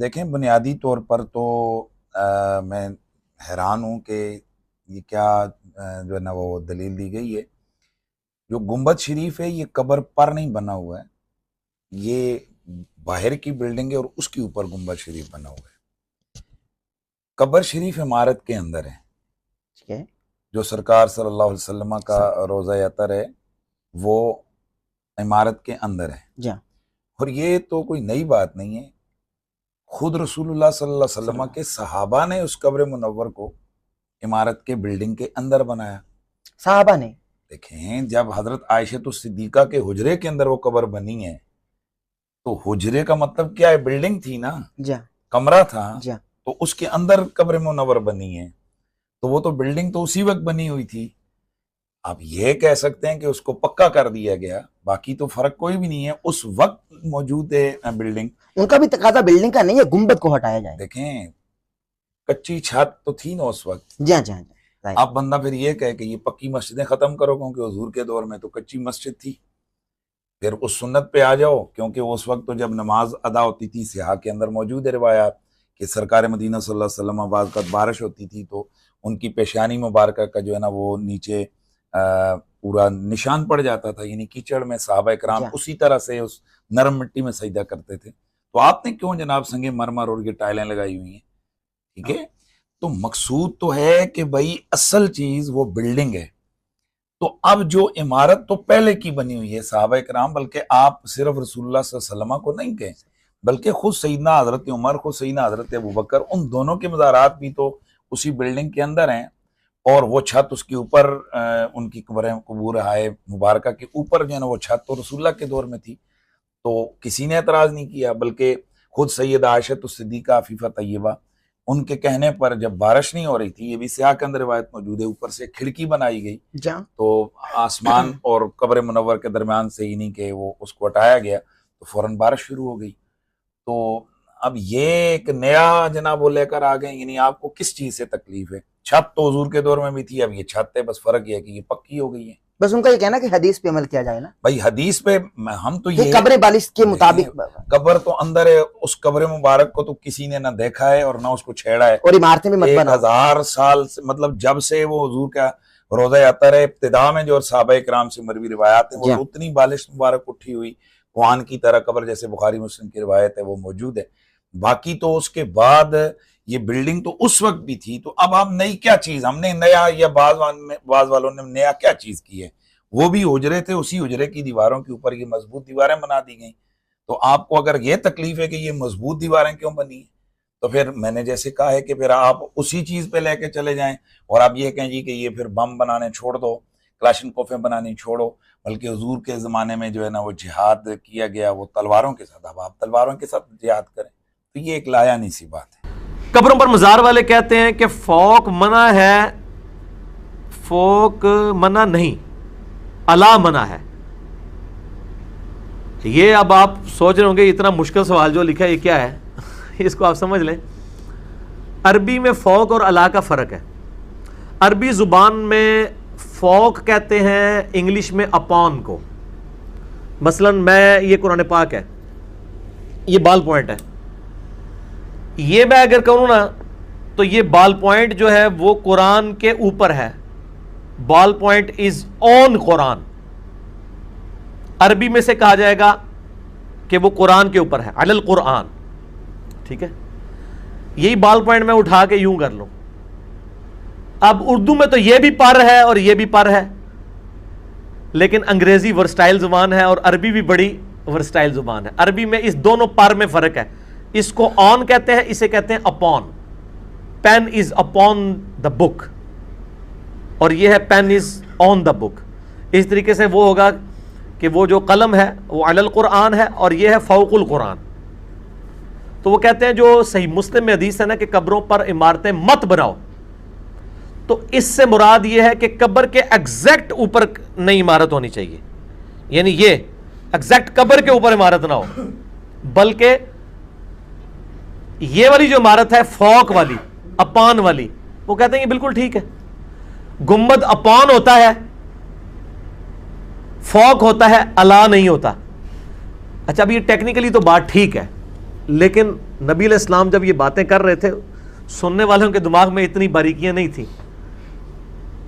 دیکھیں بنیادی طور پر تو میں حیران ہوں کہ یہ کیا جو ہے نا وہ دلیل دی گئی ہے. جو گنبد شریف ہے یہ قبر پر نہیں بنا ہوا ہے، یہ باہر کی بلڈنگ ہے اور اس کے اوپر گنبد شریف بنا ہوا ہے. قبر شریف عمارت کے اندر ہے، جو سرکار صلی اللہ علیہ وسلم کا روضہ اطہر ہے وہ عمارت کے اندر ہے. اور یہ تو کوئی نئی بات نہیں ہے، خود رسول اللہ صلی اللہ علیہ وسلم کے صحابہ نے اس قبر منور کو عمارت کے بلڈنگ کے اندر بنایا. صحابہ نے دیکھیں جب حضرت عائشہ صدیقہ کے حجرے کے اندر وہ قبر بنی ہے تو حجرے کا مطلب کیا ہے؟ بلڈنگ تھی نا، کمرہ تھا، تو اس کے اندر قبر منور بنی ہے، تو وہ تو بلڈنگ تو اسی وقت بنی ہوئی تھی. آپ یہ کہہ سکتے ہیں کہ اس کو پکا کر دیا گیا، باقی تو فرق کوئی بھی نہیں ہے. اس وقت موجود ہے بلڈنگ، ان کا بھی تقاضا بلڈنگ کا نہیں ہے، گنبد کو ہٹایا جائے. دیکھیں کچی چھت تو تھی نا اس وقت. جی اب بندہ پھر یہ کہے کہ یہ پکی مسجدیں ختم کرو، کیونکہ حضور کے دور میں تو کچی مسجد تھی. پھر اس سنت پہ آ جاؤ، کیونکہ اس وقت تو جب نماز ادا ہوتی تھی صحاح کے اندر موجود ہے روایات کہ سرکار مدینہ صلی اللہ علیہ وسلم بعض وقت بارش ہوتی تھی تو ان کی پیشانی مبارکہ کا جو ہے نا وہ نیچے پورا نشان پڑ جاتا تھا، یعنی کیچڑ میں صحابہ کرام اسی طرح سے اس نرم مٹی میں سجدہ کرتے تھے. تو آپ نے کیوں جناب سنگے مرمر اور یہ ٹائلیں لگائی ہوئی ہیں؟ ٹھیک ہے، تو مقصود تو ہے کہ بھائی اصل چیز وہ بلڈنگ ہے. تو اب جو عمارت تو پہلے کی بنی ہوئی ہے، صحابہ کرام بلکہ آپ صرف رسول اللہ صلی اللہ علیہ وسلم کو نہیں کہیں بلکہ خود سیدنا حضرت عمر، خود سیدنا حضرت ابوبکر، ان دونوں کے مزارات بھی تو اسی بلڈنگ کے اندر ہیں. اور وہ چھت اس کے اوپر ان کی قبور ہائے مبارکہ کے اوپر جو ہے نا وہ چھت تو رسول اللہ کے دور میں تھی، تو کسی نے اعتراض نہیں کیا. بلکہ خود سیدہ عائشہ صدیقہ عفیفہ طیبہ ان کے کہنے پر جب بارش نہیں ہو رہی تھی، یہ بھی سیاق کے اندر روایت موجود ہے، اوپر سے کھڑکی بنائی گئی تو آسمان اور قبر منور کے درمیان سے ہی نہیں کہ وہ اس کو ہٹایا گیا تو فوراً بارش شروع ہو گئی. تو اب یہ ایک نیا جناب وہ لے کر آ گئے، یعنی آپ کو کس چیز سے تکلیف ہے؟ چھت تو حضور کے دور میں بھی تھی، اب یہ چھت ہے، بس فرق یہ ہے کہ یہ پکی ہو گئی ہے. بس ان کا یہ کہنا کہ حدیث پہ عمل کیا جائے نا بھائی، حدیث پہ ہم تو یہ قبر بالش کے مطابق قبر تو اندر ہے، اس قبر مبارک کو تو کسی نے نہ دیکھا ہے اور نہ اس کو چھیڑا ہے، اور عمارتیں بھی مت بنا. 1000 سال سے مطلب جب سے وہ حضور کا روضہ اطہر ہے ابتدا میں جو صحابہ کرام سے مروی روایات ہیں وہ اتنی بالش مبارک اٹھی ہوئی کوہان کی طرح قبر جیسے بخاری مسلم کی روایت ہے وہ موجود ہے. باقی تو اس کے بعد یہ بلڈنگ تو اس وقت بھی تھی. تو اب ہم نئی کیا چیز ہم نے نیا، یا بعض والوں نے نیا کیا چیز کی ہے؟ وہ بھی حجرے تھے، اسی حجرے کی دیواروں کے اوپر یہ مضبوط دیواریں بنا دی گئیں. تو آپ کو اگر یہ تکلیف ہے کہ یہ مضبوط دیواریں کیوں بنی ہیں، تو پھر میں نے جیسے کہا ہے کہ پھر آپ اسی چیز پہ لے کے چلے جائیں اور آپ یہ کہیں جی کہ یہ پھر بم بنانے چھوڑ دو، کلاشن کوفیں بنانی چھوڑو. بلکہ حضور کے زمانے میں جو ہے نا وہ جہاد کیا گیا وہ تلواروں کے ساتھ، اب آپ تلواروں کے ساتھ جہاد کریں تو یہ ایک لایا نہیں سی بات ہے. قبروں پر مزار والے کہتے ہیں کہ فوق منع ہے، فوق منع نہیں، الا منع ہے. یہ اب آپ سوچ رہے ہوں گے اتنا مشکل سوال جو لکھا ہے یہ کیا ہے؟ اس کو آپ سمجھ لیں. عربی میں فوق اور الا کا فرق ہے. عربی زبان میں فوق کہتے ہیں انگلش میں اپون کو. مثلا میں یہ قرآن پاک ہے، یہ بال پوائنٹ ہے، یہ میں اگر کہوں نا تو یہ بال پوائنٹ جو ہے وہ قرآن کے اوپر ہے. بال پوائنٹ از آن قرآن. عربی میں سے کہا جائے گا کہ وہ قرآن کے اوپر ہے، علی القرآن. ٹھیک ہے، یہی بال پوائنٹ میں اٹھا کے یوں کر لوں. اب اردو میں تو یہ بھی پر ہے اور یہ بھی پر ہے، لیکن انگریزی ورسٹائل زبان ہے اور عربی بھی بڑی ورسٹائل زبان ہے. عربی میں اس دونوں پر میں فرق ہے. اس کو آن کہتے ہیں، اسے کہتے ہیں upon. Pen is upon the book اور یہ ہے پین از آن دا بک. اس طریقے سے وہ ہوگا کہ وہ جو قلم ہے وہ علی القرآن ہے اور یہ ہے فوق القرآن. تو وہ کہتے ہیں جو صحیح مسلم میں حدیث ہے نا کہ قبروں پر عمارتیں مت بناؤ، تو اس سے مراد یہ ہے کہ قبر کے ایگزیکٹ اوپر نئی عمارت ہونی چاہیے. یعنی یہ ایگزیکٹ قبر کے اوپر عمارت نہ ہو، بلکہ یہ والی جو عمارت ہے فوق والی، اپان والی، وہ کہتے ہیں یہ بالکل ٹھیک ہے. گنبد اپان ہوتا ہے، فوق ہوتا ہے، الا نہیں ہوتا. اچھا اب یہ ٹیکنیکلی تو بات ٹھیک ہے، لیکن نبی علیہ السلام جب یہ باتیں کر رہے تھے سننے والوں کے دماغ میں اتنی باریکیاں نہیں تھیں.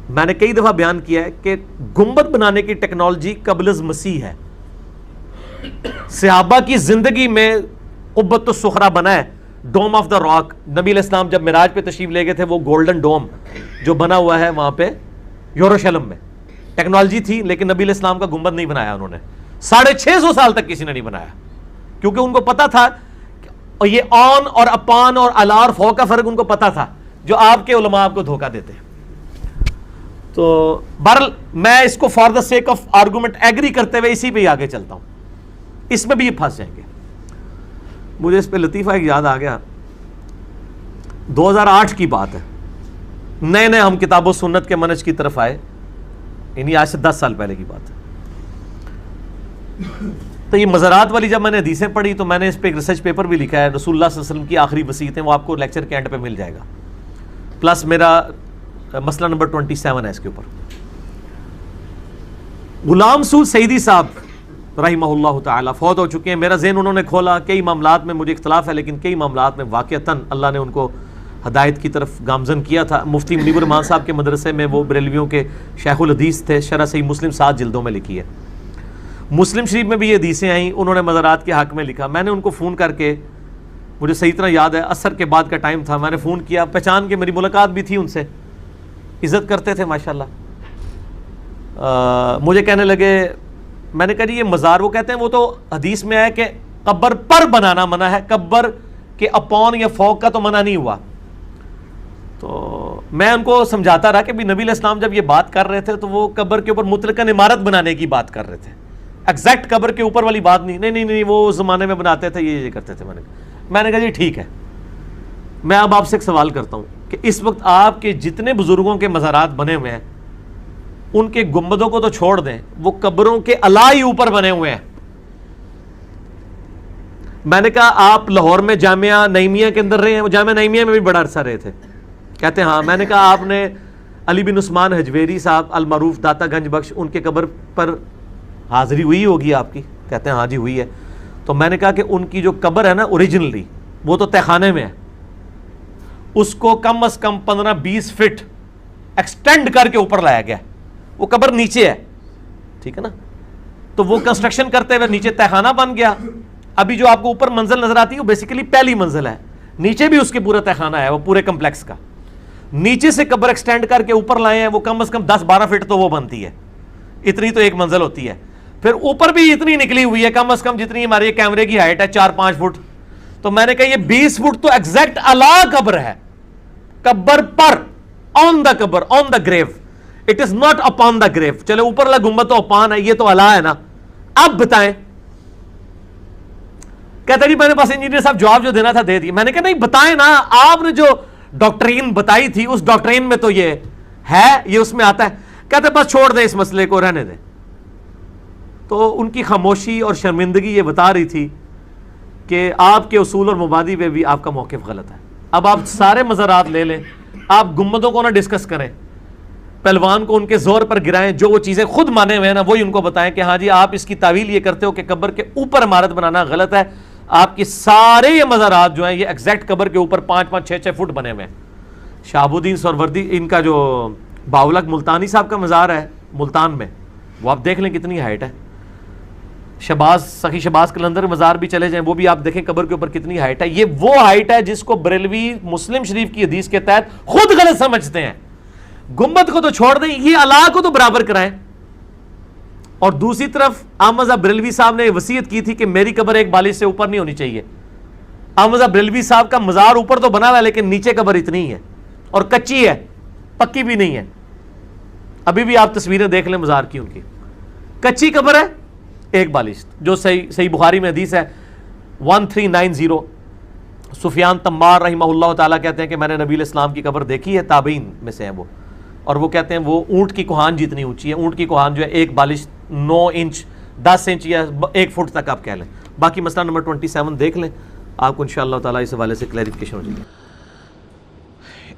میں نے کئی دفعہ بیان کیا ہے کہ گنبد بنانے کی ٹیکنالوجی قبل از مسیح ہے. صحابہ کی زندگی میں قبۃ الصخرہ بنا ہے, ڈوم آف دا راک. نبی علیہ السلام جب معراج پہ تشریف لے گئے تھے, وہ گولڈن ڈوم جو بنا ہوا ہے وہاں پہ یروشلم میں, ٹیکنالوجی تھی لیکن نبی علیہ السلام کا گنبد نہیں بنایا انہوں نے. 650 سال تک کسی نے نہیں بنایا, کیونکہ ان کو پتا تھا, اور یہ آن اور اپان اور الا اور فوق کا فرق ان کو پتا تھا, جو آپ کے علماء آپ کو دھوکہ دیتے ہیں. تو بہرحال میں اس کو for the sake of argument agree کرتے ہوئے اسی پہ ہی آگے چلتا ہوں, اس میں بھی یہ پھنس جائیں گے. مجھے اس پہ لطیفہ ایک یاد آ گیا, 2008 کی بات ہے, نئے ہم کتاب و سنت کے منہج کی طرف آئے, یعنی آج سے 10 سال پہلے کی بات ہے. تو یہ مزارات والی جب میں نے حدیثیں پڑھی تو میں نے اس پہ ایک ریسرچ پیپر بھی لکھا ہے, رسول اللہ صلی اللہ علیہ وسلم کی آخری وصیتیں, وہ آپ کو لیکچر کے اینڈ پہ مل جائے گا, پلس میرا مسئلہ نمبر 27 ہے اس کے اوپر. غلام سعود سعیدی صاحب رحمہ اللہ تعالی فوت ہو چکے ہیں. میرا ذہن انہوں نے کھولا, کئی معاملات میں مجھے اختلاف ہے لیکن کئی معاملات میں واقعتاً اللہ نے ان کو ہدایت کی طرف گامزن کیا تھا. مفتی منیب الرحمان صاحب کے مدرسے میں وہ بریلویوں کے شیخ الحدیث تھے. شرح صحیح مسلم 7 جلدوں میں لکھی ہے. مسلم شریف میں بھی یہ حدیثیں آئیں, انہوں نے مزارات کے حق میں لکھا. میں نے ان کو فون کر کے, مجھے صحیح طرح یاد ہے عصر کے بعد کا ٹائم تھا, میں نے فون کیا, پہچان کے, میری ملاقات بھی تھی ان سے, عزت کرتے تھے ماشاءاللہ. مجھے کہنے لگے, میں نے کہا جی یہ مزار, وہ کہتے ہیں وہ تو حدیث میں ہے کہ قبر پر بنانا منع ہے, قبر کے اپون یا فوق کا تو منع نہیں ہوا. تو میں ان کو سمجھاتا رہا کہ بھی نبی علیہ السلام جب یہ بات کر رہے تھے تو وہ قبر کے اوپر مطلقاً عمارت بنانے کی بات کر رہے تھے, ایگزیکٹ قبر کے اوپر والی بات نہیں. نہیں وہ اس زمانے میں بناتے تھے, یہ کرتے تھے. میں نے کہا جی ٹھیک ہے. میں اب آپ سے ایک سوال کرتا ہوں کہ اس وقت آپ کے جتنے بزرگوں کے مزارات بنے ہوئے ہیں ان کے گنبدوں کو تو چھوڑ دیں, وہ قبروں کے الائی اوپر بنے ہوئے ہیں. میں نے کہا آپ لاہور میں جامعہ نعیمیہ کے اندر رہے ہیں, وہ جامعہ نعیمیہ میں بھی بڑا عرصہ رہے تھے. کہتے ہیں ہاں. میں نے کہا آپ نے علی بن عثمان حجویری صاحب المعروف داتا گنج بخش, ان کے قبر پر حاضری ہوئی ہوگی آپ کی؟ کہتے ہیں ہاں جی ہوئی ہے. تو میں نے کہا کہ ان کی جو قبر ہے نا اوریجنلی, وہ تو تہخانے میں ہے, اس کو کم از کم 15-20 فٹ ایکسٹینڈ کر کے اوپر لایا گیا. وہ قبر نیچے ہے, ٹھیک ہے نا, تو وہ کنسٹرکشن کرتے ہوئے نیچے تہخانہ بن گیا. ابھی جو آپ کو اوپر منزل نظر آتی ہے وہ بیسیکلی پہلی منزل ہے, نیچے بھی اس کے پورا تہخانہ ہے, وہ پورے کمپلیکس کا. نیچے سے قبر ایکسٹینڈ کر کے اوپر لائے ہیں, وہ کم از کم 10-12 فٹ تو وہ بنتی ہے, اتنی تو ایک منزل ہوتی ہے. پھر اوپر بھی اتنی نکلی ہوئی ہے کم از کم جتنی ہماری کیمرے کی ہائٹ ہے 4-5 فٹ. تو میں نے کہا یہ 20 فٹ تو ایگزیکٹ الا قبر ہے, قبر پر, آن دا قبر, on the grave, it is not upon the grave. چلے اوپر والا گنبد تو اپان ہے, یہ تو الا ہے نا. اب بتائیں, کہتا جی میں نے بس انجینئر صاحب جواب جو دینا تھا دے دیا. میں نے کہا نہیں بتائیں نا, آپ نے جو ڈاکٹرین بتائی تھی اس ڈاکٹرین میں تو یہ ہے, یہ اس میں آتا ہے. کہتے بس چھوڑ دیں اس مسئلے کو, رہنے دیں. تو ان کی خاموشی اور شرمندگی یہ بتا رہی تھی کہ آپ کے اصول اور مبادی پہ بھی آپ کا موقف غلط ہے. اب آپ سارے مزارات لے لیں, آپ گنبدوں کو نہ ڈسکس کریں, پہلوان کو ان کے زور پر گرائیں, جو وہ چیزیں خود مانے ہوئے ہیں نا وہی ان کو بتائیں کہ ہاں جی آپ اس کی تعویل یہ کرتے ہو کہ قبر کے اوپر عمارت بنانا غلط ہے. آپ کی سارے یہ مزارات جو ہیں یہ ایگزیکٹ قبر کے اوپر 5-6 فٹ بنے ہوئے ہیں. شہاب الدین سہروردی, ان کا جو باولک ملتانی صاحب کا مزار ہے ملتان میں, وہ آپ دیکھ لیں کتنی ہائٹ ہے. شہباز, سخی شہباز قلندر مزار بھی چلے جائیں, وہ بھی آپ دیکھیں قبر کے اوپر کتنی ہائٹ ہے. یہ وہ ہائٹ ہے جس کو بریلوی مسلم شریف کی حدیث کے تحت خود غلط سمجھتے ہیں. گنبد کو تو چھوڑ دیں, یہ الا کو تو برابر کرائیں. اور دوسری طرف احمد رضا بریلوی صاحب نے وصیت کی تھی کہ میری قبر ایک بالش سے اوپر نہیں ہونی چاہیے. احمد رضا بریلوی صاحب کا مزار اوپر تو بنا ہوا ہے لیکن نیچے قبر اتنی ہے اور کچی ہے, پکی بھی نہیں ہے. ابھی بھی آپ تصویریں دیکھ لیں مزار کی, ان کی کچی قبر ہے, ایک بالش, جو صحیح بخاری میں حدیث ہے 1390. سفیان تمار رحمہ اللہ تعالیٰ کہتے ہیں کہ میں نے نبی علیہ السلام کی قبر دیکھی ہے, تابعین میں سے ہیں وہ, اور وہ کہتے ہیں وہ اونٹ کی کوہان جتنی اونچی ہے. اونٹ کی کوہان جو ہے ایک بالش 9 انچ 10 انچ یا 1 فٹ تک آپ کہہ لیں. باقی مسئلہ نمبر 27 دیکھ لیں, آپ کو انشاءاللہ تعالیٰ اس حوالے سے کلیریفیکیشن ہو جائے گی.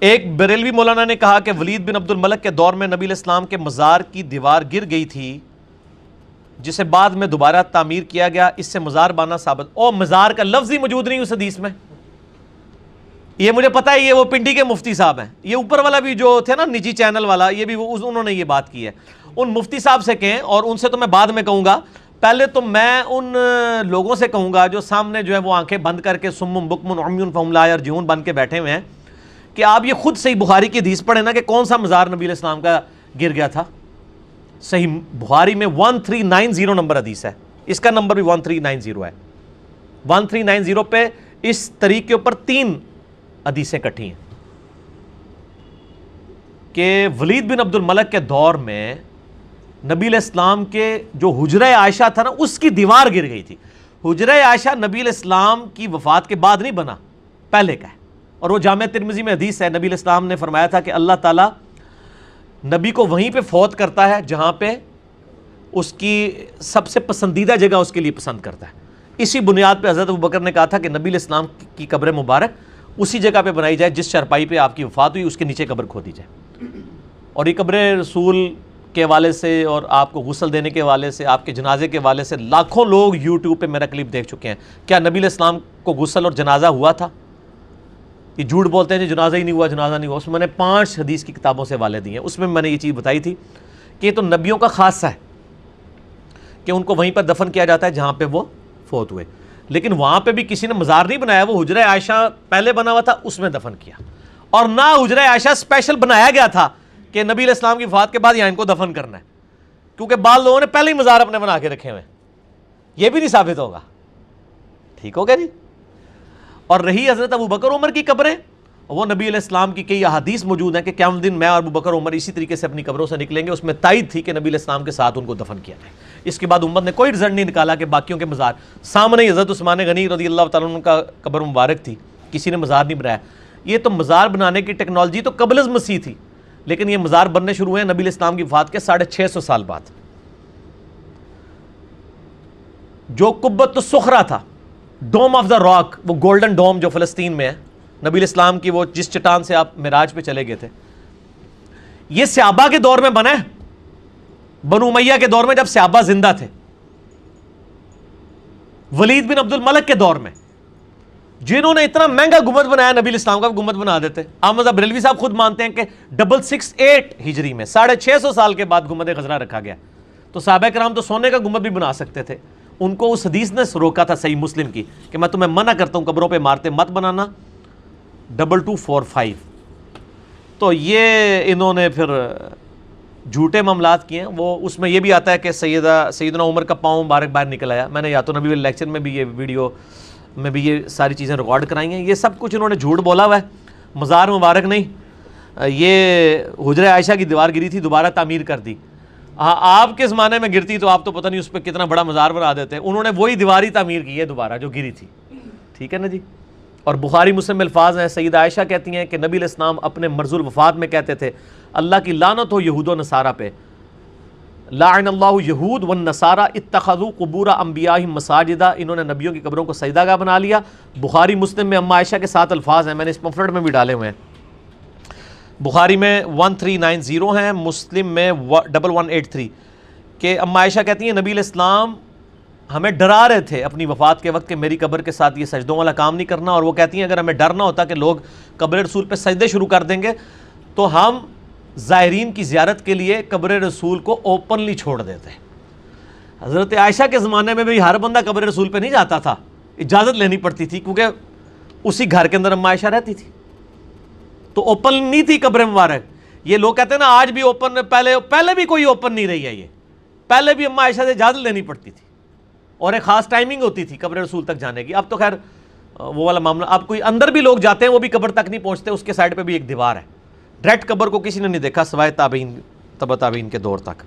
ایک بریلوی مولانا نے کہا کہ ولید بن عبد الملک کے دور میں نبی علیہ السلام کے مزار کی دیوار گر گئی تھی جسے بعد میں دوبارہ تعمیر کیا گیا, اس سے مزار بانا ثابت. او مزار کا لفظ ہی موجود نہیں اس حدیث میں, یہ مجھے پتا ہے یہ وہ پنڈی کے مفتی صاحب ہیں. یہ اوپر والا بھی جو تھے نا نجی چینل والا, یہ بھی انہوں نے یہ بات کی ہے. ان مفتی صاحب سے کہیں, اور ان سے تو میں بعد میں کہوں گا, پہلے تو میں ان لوگوں سے کہوں گا جو سامنے جو ہے وہ آنکھیں بند کر کے سم بکم عمی فہم لا یرجعون بن کے بیٹھے ہوئے ہیں, کہ آپ یہ خود صحیح بخاری کی حدیث پڑھیں نا کہ کون سا مزار نبی علیہ السلام کا گر گیا تھا. صحیح بخاری میں 1390 نمبر حدیث ہے, اس کا نمبر بھی 1390 ہے. 1390 پہ اس طریق کے اوپر 3 حدیثیں کٹھی ہیں کہ ولید بن عبد الملک کے دور میں نبی علیہ السلام کے جو حجرہ عائشہ تھا نا, اس کی دیوار گر گئی تھی. حجرہ عائشہ نبی علیہ السلام کی وفات کے بعد نہیں بنا, پہلے کا ہے. اور وہ جامع ترمذی میں حدیث ہے, نبی علیہ السلام نے فرمایا تھا کہ اللہ تعالیٰ نبی کو وہیں پہ فوت کرتا ہے جہاں پہ اس کی سب سے پسندیدہ جگہ اس کے لیے پسند کرتا ہے. اسی بنیاد پہ حضرت ابوبکر نے کہا تھا کہ نبی علیہ السلام کی قبر مبارک اسی جگہ پہ بنائی جائے جس چرپائی پہ آپ کی وفات ہوئی, اس کے نیچے قبر کھودی جائے. اور یہ قبر رسول کے حوالے سے اور آپ کو غسل دینے کے حوالے سے, آپ کے جنازے کے حوالے سے لاکھوں لوگ یوٹیوب پہ میرا کلپ دیکھ چکے ہیں. کیا نبی علیہ السلام کو غسل اور جنازہ ہوا تھا؟ یہ جھوٹ بولتے ہیں جو جنازہ ہی نہیں ہوا, جنازہ نہیں ہوا. اس میں نے 5 حدیث کی کتابوں سے حوالے دیے ہیں, اس میں نے یہ چیز بتائی تھی کہ یہ تو نبیوں کا خاصہ ہے کہ ان کو وہیں پر دفن کیا جاتا ہے جہاں پہ وہ فوت ہوئے. لیکن وہاں پہ بھی کسی نے مزار نہیں بنایا, وہ حجرہ عائشہ پہلے بنا ہوا تھا, اس میں دفن کیا. اور نہ حجرہ عائشہ اسپیشل بنایا گیا تھا کہ نبی علیہ السلام کی وفات کے بعد یہاں ان کو دفن کرنا ہے, کیونکہ بعض لوگوں نے پہلے ہی مزار اپنے بنا کے رکھے ہوئے. یہ بھی نہیں ثابت ہوگا. ٹھیک ہو گیا جی. اور رہی حضرت ابوبکر عمر کی قبریں, وہ نبی علیہ السلام کی کئی احادیث موجود ہیں کہ قیامت دن میں اور ابوبکر عمر اسی طریقے سے اپنی قبروں سے نکلیں گے. اس میں تائید تھی کہ نبی علیہ السلام کے ساتھ ان کو دفن کیا جائے. اس کے بعد امت نے کوئی رزلٹ نہیں نکالا کہ باقیوں کے مزار سامنے ہی حضرت عثمان غنی رضی اللہ تعالیٰ عنہ کا قبر مبارک تھی, کسی نے مزار نہیں بنایا. یہ تو مزار بنانے کی ٹیکنالوجی تو قبل از مسیح تھی, لیکن یہ مزار بننے شروع ہوئے ہیں نبی علیہ السلام کی وفات کے 650 سال بعد. جو قبۃ الصخرہ تھا, ڈوم آف دا راک, وہ گولڈن ڈوم جو فلسطین میں ہے, نبی علیہ السلام کی وہ جس چٹان سے آپ معراج پہ چلے گئے تھے, یہ صحابہ کے دور میں بنا ہے, بنو امیہ کے دور میں جب صحابہ زندہ تھے, ولید بن عبد الملک کے دور میں, جنہوں نے اتنا مہنگا گنبد بنایا, نبی علیہ السلام کا بھی گنبد بنا دیتے. احمد بریلوی صاحب خود مانتے ہیں کہ 668 ہجری میں 650 سال کے بعد گنبد خضرا رکھا گیا. تو صحابہ کرام تو سونے کا گنبد بھی بنا سکتے تھے. ان کو اس حدیث نے روکا تھا صحیح مسلم کی کہ میں تمہیں منع کرتا ہوں قبروں پہ مارتے مت بنانا, 2245. تو یہ انہوں نے پھر جھوٹے معاملات کیے ہیں. وہ اس میں یہ بھی آتا ہے کہ سیدنا عمر کا پاؤں مبارک باہر نکل آیا. میں نے یا تو نبی والے لیکچر میں بھی یہ ویڈیو میں بھی یہ ساری چیزیں ریکارڈ کرائی ہیں. یہ سب کچھ انہوں نے جھوٹ بولا ہوا ہے. مزار مبارک نہیں, یہ حجرہ عائشہ کی دیوار گری تھی, دوبارہ تعمیر کر دی. ہاں آپ کے زمانے میں گرتی تو آپ تو پتہ نہیں اس پہ کتنا بڑا مزار بنا دیتے. انہوں نے وہی دیوار ہی تعمیر کی ہے دوبارہ جو گری تھی. ٹھیک ہے نا جی. اور بخاری مسلم الفاظ ہیں, سیدہ عائشہ کہتی ہیں کہ نبی علیہ السلام اپنے مرض الوفات میں کہتے تھے اللہ کی لعنت ہو یہود و نصارہ پہ, لعن اللہ یہود والنصارى اتخذوا قبور انبیائہم مساجدہ. انہوں نے نبیوں کی قبروں کو سجدہ گاہ بنا لیا. بخاری مسلم میں اما عائشہ کے 7 الفاظ ہیں, میں نے اس پمفلٹ میں بھی ڈالے ہوئے ہیں. بخاری میں 1390 ہیں, مسلم میں 1183, کہ اما عائشہ کہتی ہیں نبی علیہ السلام ہمیں ڈرا رہے تھے اپنی وفات کے وقت کہ میری قبر کے ساتھ یہ سجدوں والا کام نہیں کرنا. اور وہ کہتی ہیں اگر ہمیں ڈر نہ ہوتا کہ لوگ قبر رسول پہ سجدے شروع کر دیں گے تو ہم زائرین کی زیارت کے لیے قبر رسول کو اوپنلی چھوڑ دیتے. حضرت عائشہ کے زمانے میں بھی ہر بندہ قبر رسول پہ نہیں جاتا تھا, اجازت لینی پڑتی تھی, کیونکہ اسی گھر کے اندر اما عائشہ رہتی تھی, تو اوپن نہیں تھی قبر مبارک. یہ لوگ کہتے ہیں نا آج بھی اوپن, پہلے بھی کوئی اوپن نہیں رہی ہے. یہ پہلے بھی اما عائشہ سے اجازت لینی پڑتی تھی اور ایک خاص ٹائمنگ ہوتی تھی قبر رسول تک جانے کی. اب تو خیر وہ والا معاملہ, اب کوئی اندر بھی لوگ جاتے ہیں وہ بھی قبر تک نہیں پہنچتے. اس کے سائڈ پہ بھی ایک دیوار ہے. ڈائریکٹ قبر کو کسی نے نہیں دیکھا سوائے تابعین, تبع تابعین کے دور تک.